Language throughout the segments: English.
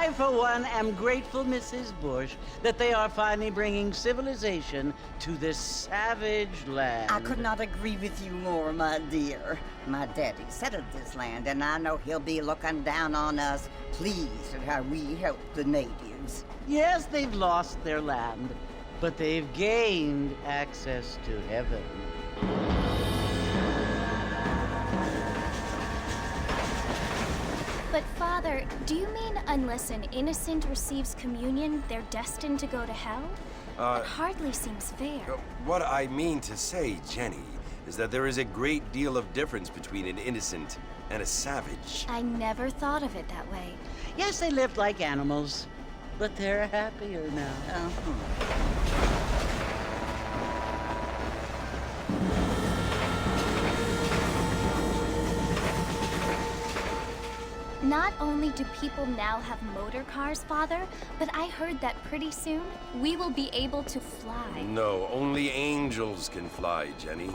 I, for one, am grateful, Mrs. Bush, that they are finally bringing civilization to this savage land. I could not agree with you more, my dear. My daddy settled this land, and I know he'll be looking down on us, pleased at how we help the natives. Yes, they've lost their land, but they've gained access to heaven. But Father, do you mean unless an innocent receives communion, they're destined to go to hell? It hardly seems fair. What I mean to say, Jenny, is that there is a great deal of difference between an innocent and a savage. I never thought of it that way. Yes, they lived like animals, but they're happier now. Not only do people now have motor cars, Father, but I heard that pretty soon we will be able to fly. No, only angels can fly, Jenny.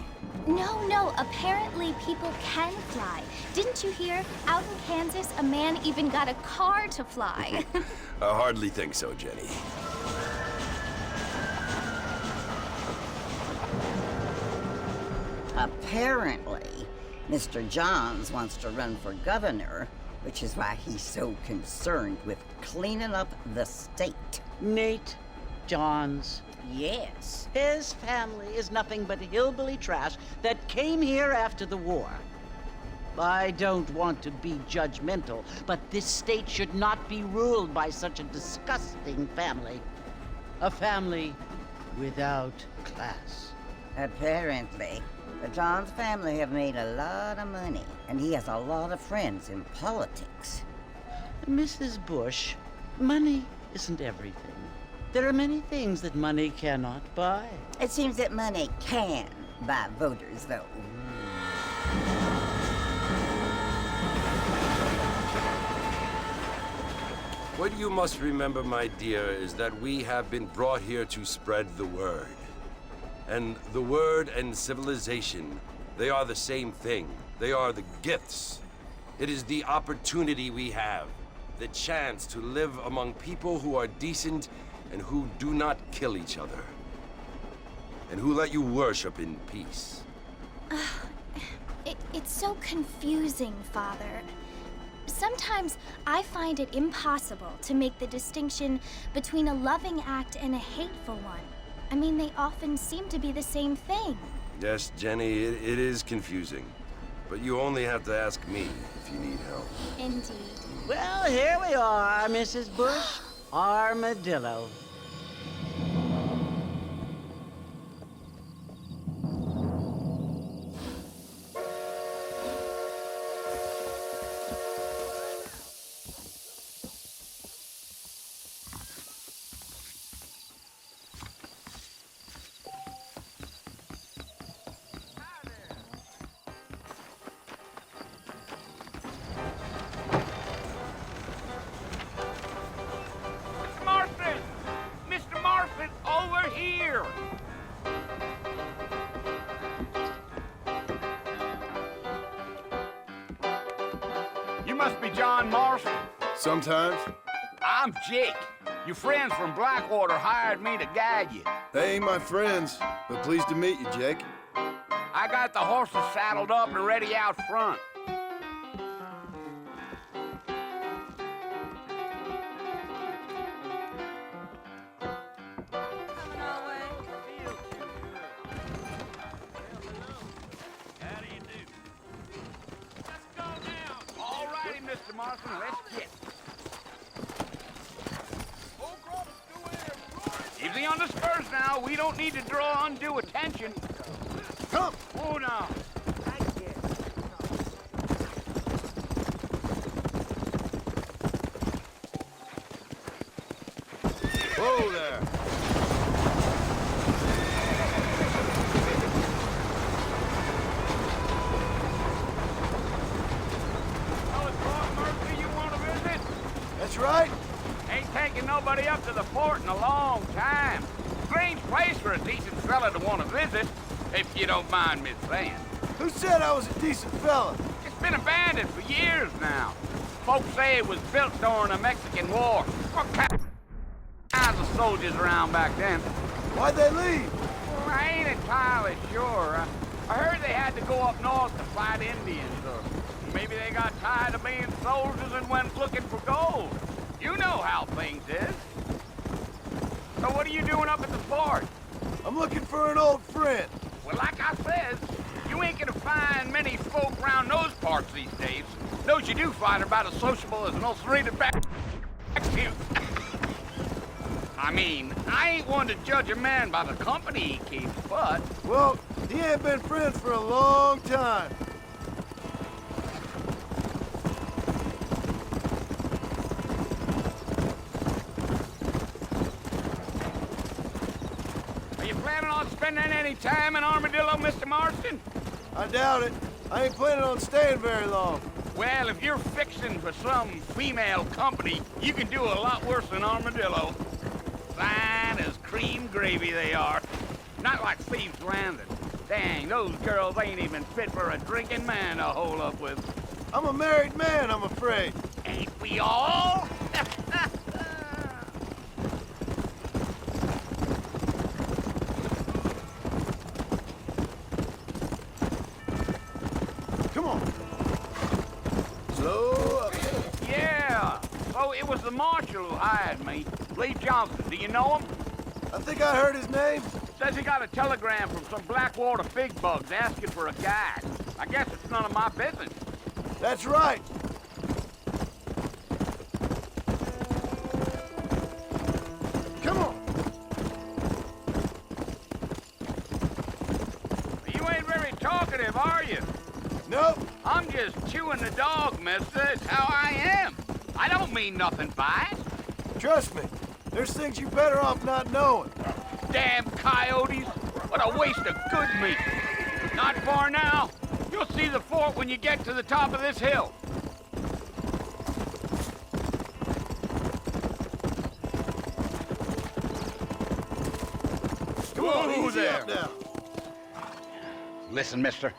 No, apparently people can fly. Didn't you hear? Out in Kansas, a man even got a car to fly. I hardly think so, Jenny. Apparently, Mr. Johns wants to run for governor, which is why he's so concerned with cleaning up the state. Nate Johns. Yes. His family is nothing but hillbilly trash that came here after the war. I don't want to be judgmental, but this state should not be ruled by such a disgusting family. A family without class. Apparently. The Johns family have made a lot of money, and he has a lot of friends in politics. Mrs. Bush, money isn't everything. There are many things that money cannot buy. It seems that money can buy voters, though. What you must remember, my dear, is that we have been brought here to spread the word. And the word and civilization, they are the same thing. They are the gifts. It is the opportunity we have, the chance to live among people who are decent and who do not kill each other. And who let you worship in peace. It's so confusing, Father. Sometimes I find it impossible to make the distinction between a loving act and a hateful one. I mean, they often seem to be the same thing. Yes, Jenny, it is confusing. But you only have to ask me if you need help. Indeed. Well, here we are, Mrs. Bush. Armadillo. You must be John Marston. Sometimes. I'm Jake. Your friends from Blackwater hired me to guide you. They ain't my friends, but pleased to meet you, Jake. I got the horses saddled up and ready out front. Mr. Marston, let's get. Easy on the spurs now. We don't need to draw undue attention. Come! Oh, now. Whoa there! That's right. Ain't taking nobody up to the fort in a long time. Strange place for a decent fella to want to visit, if you don't mind me saying. Who said I was a decent fella? It's been abandoned for years now. Folks say it was built during the Mexican War. What kinds of soldiers around back then? Why'd they leave? Well, I ain't entirely sure. I heard they had to go up north to fight Indians, or maybe they got tired of being soldiers and went looking for gold. You know how things is. So what are you doing up at the fort? I'm looking for an old friend. Well, like I said, you ain't gonna find many folk around those parts these days. Those you do find are about as sociable as an ulcerated back. I mean, I ain't one to judge a man by the company he keeps, but... Well, he ain't been friends for a long time. Spending any time in Armadillo, Mr. Marston? I doubt it. I ain't planning on staying very long. Well, if you're fixing for some female company, you can do a lot worse than Armadillo. Fine as cream gravy they are. Not like Thieves' Landing. Dang, those girls ain't even fit for a drinking man to hole up with. I'm a married man, I'm afraid. Ain't we all? It was the marshal who hired me, Lee Johnson. Do you know him? I think I heard his name. Says he got a telegram from some Blackwater big bugs asking for a guide. I guess it's none of my business. That's right. Come on. You ain't very talkative, are you? Nope. I'm just chewing the dog, mister. It's how I am. I don't mean nothing by it. Trust me, there's things you're better off not knowing. Damn coyotes. What a waste of good meat. Not far now. You'll see the fort when you get to the top of this hill. Easy there! up now. Listen, mister.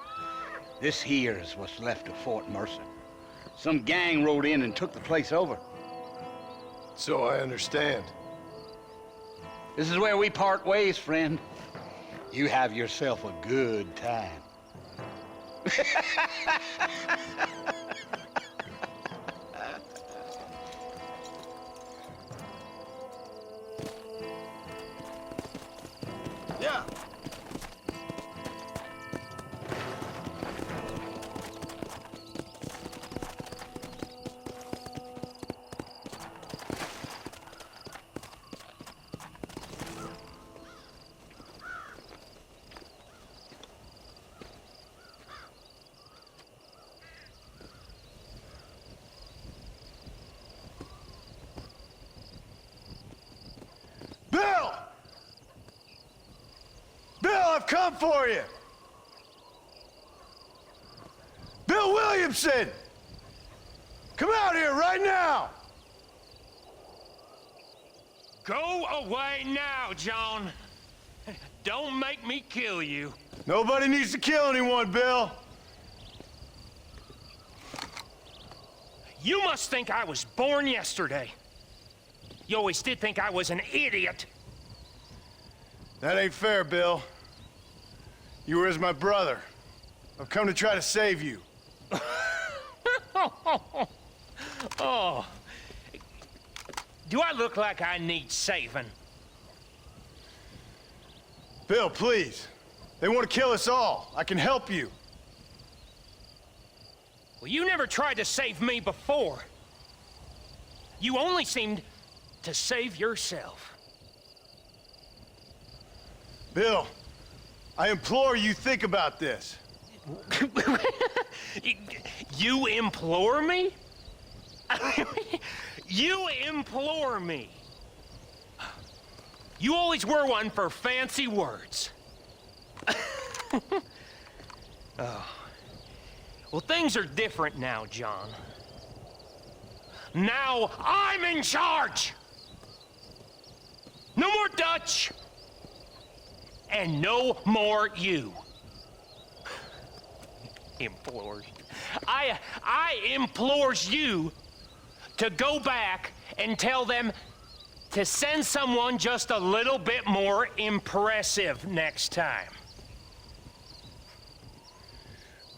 This here is what's left of Fort Mercer. Some gang rode in and took the place over. So I understand. This is where we part ways, friend. You have yourself a good time. Yeah. Bill! Bill, I've come for you! Bill Williamson! Come out here right now! Go away now, John. Don't make me kill you. Nobody needs to kill anyone, Bill. You must think I was born yesterday. You always did think I was an idiot. That ain't fair, Bill. You were as my brother. I've come to try to save you. Oh. Do I look like I need saving? Bill, please. They want to kill us all. I can help you. Well, you never tried to save me before. You only seemed to save yourself. Bill, I implore you think about this. You implore me? You implore me. You always were one for fancy words. Oh. Well, things are different now, John. Now I'm in charge! No more Dutch! And no more you. Implores. I implores you to go back and tell them to send someone just a little bit more impressive next time.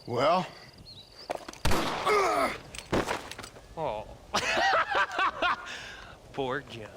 Well? Oh. Poor John.